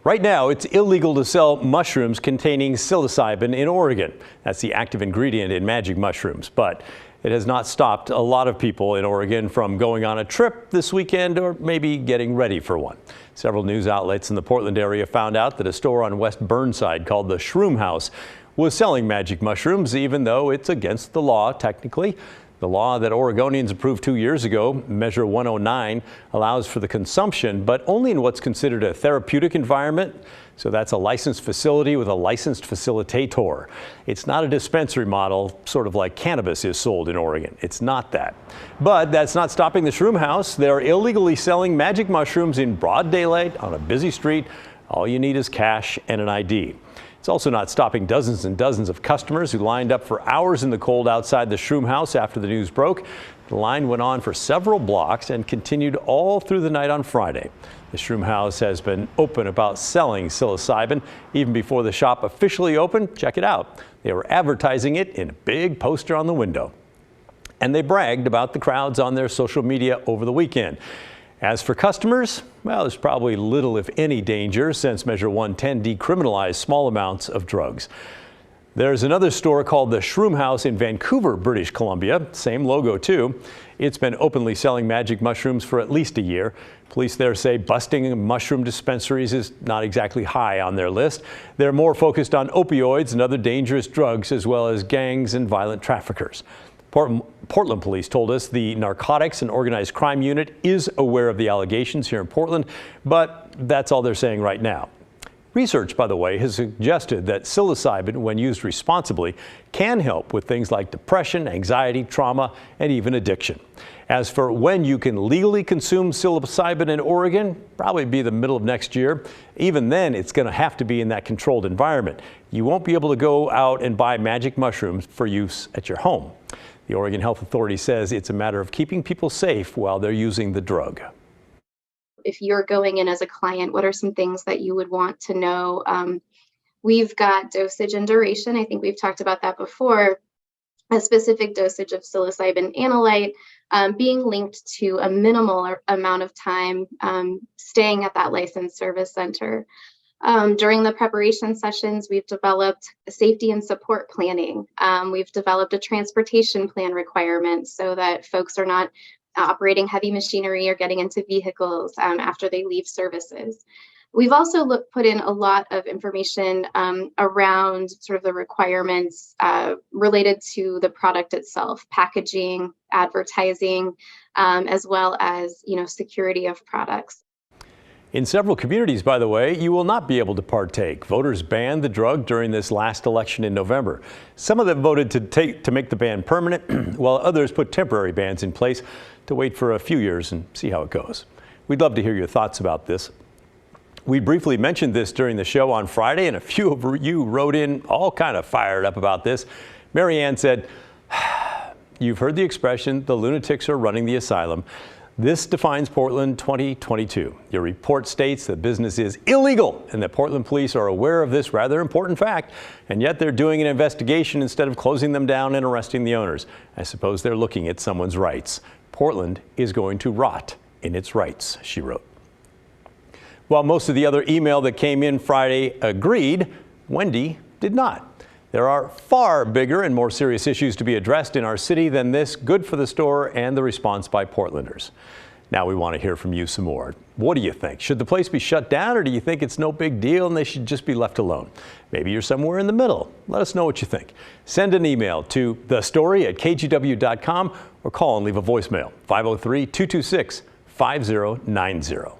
Right now, it's illegal to sell mushrooms containing psilocybin in Oregon. That's the active ingredient in magic mushrooms. But it has not stopped a lot of people in Oregon from going on a trip this weekend or maybe getting ready for one. Several news outlets in the Portland area found out that a store on West Burnside called the Shroom House was selling magic mushrooms, even though it's against the law technically. The law that Oregonians approved 2 years ago, Measure 109, allows for the consumption, but only in what's considered a therapeutic environment. So that's a licensed facility with a licensed facilitator. It's not a dispensary model, sort of like cannabis is sold in Oregon. It's not that. But that's not stopping the Shroom House. They're illegally selling magic mushrooms in broad daylight on a busy street. All you need is cash and an ID. It's also not stopping dozens and dozens of customers who lined up for hours in the cold outside the Shroom House after the news broke. The line went on for several blocks and continued all through the night on Friday. The Shroom House has been open about selling psilocybin even before the shop officially opened. Check it out. They were advertising it in a big poster on the window. And they bragged about the crowds on their social media over the weekend. As for customers, well, there's probably little, if any, danger since Measure 110 decriminalized small amounts of drugs. There's another store called the Shroom House in Vancouver, British Columbia. Same logo, too. It's been openly selling magic mushrooms for at least a year. Police there say busting mushroom dispensaries is not exactly high on their list. They're more focused on opioids and other dangerous drugs, as well as gangs and violent traffickers. Portland police told us the Narcotics and Organized Crime Unit is aware of the allegations here in Portland, but that's all they're saying right now. Research, by the way, has suggested that psilocybin, when used responsibly, can help with things like depression, anxiety, trauma, and even addiction. As for when you can legally consume psilocybin in Oregon, probably be the middle of next year. Even then, it's going to have to be in that controlled environment. You won't be able to go out and buy magic mushrooms for use at your home. The Oregon Health Authority says it's a matter of keeping people safe while they're using the drug. If you're going in as a client, what are some things that you would want to know? We've got dosage and duration. I think we've talked about that before. A specific dosage of psilocybin analyte being linked to a minimal amount of time staying at that licensed service center. During the preparation sessions, we've developed safety and support planning. We've developed a transportation plan requirement so that folks are not operating heavy machinery or getting into vehicles after they leave services. We've also put in a lot of information around sort of the requirements related to the product itself, packaging, advertising, as well as, security of products. In several communities, by the way, you will not be able to partake. Voters banned the drug during this last election in November. Some of them voted to make the ban permanent, while others put temporary bans in place to wait for a few years and see how it goes. We'd love to hear your thoughts about this. We briefly mentioned this during the show on Friday, and a few of you wrote in all kind of fired up about this. Mary Ann said, "You've heard the expression, the lunatics are running the asylum. This defines Portland 2022. Your report states that business is illegal and that Portland police are aware of this rather important fact, and yet they're doing an investigation instead of closing them down and arresting the owners. I suppose they're looking at someone's rights. Portland is going to rot in its rights," she wrote. While most of the other email that came in Friday agreed, Wendy did not. There are far bigger and more serious issues to be addressed in our city than this. Good for the store and the response by Portlanders. Now we want to hear from you some more. What do you think? Should the place be shut down, or do you think it's no big deal and they should just be left alone? Maybe you're somewhere in the middle. Let us know what you think. Send an email to thestory@kgw.com or call and leave a voicemail, 503-226-5090.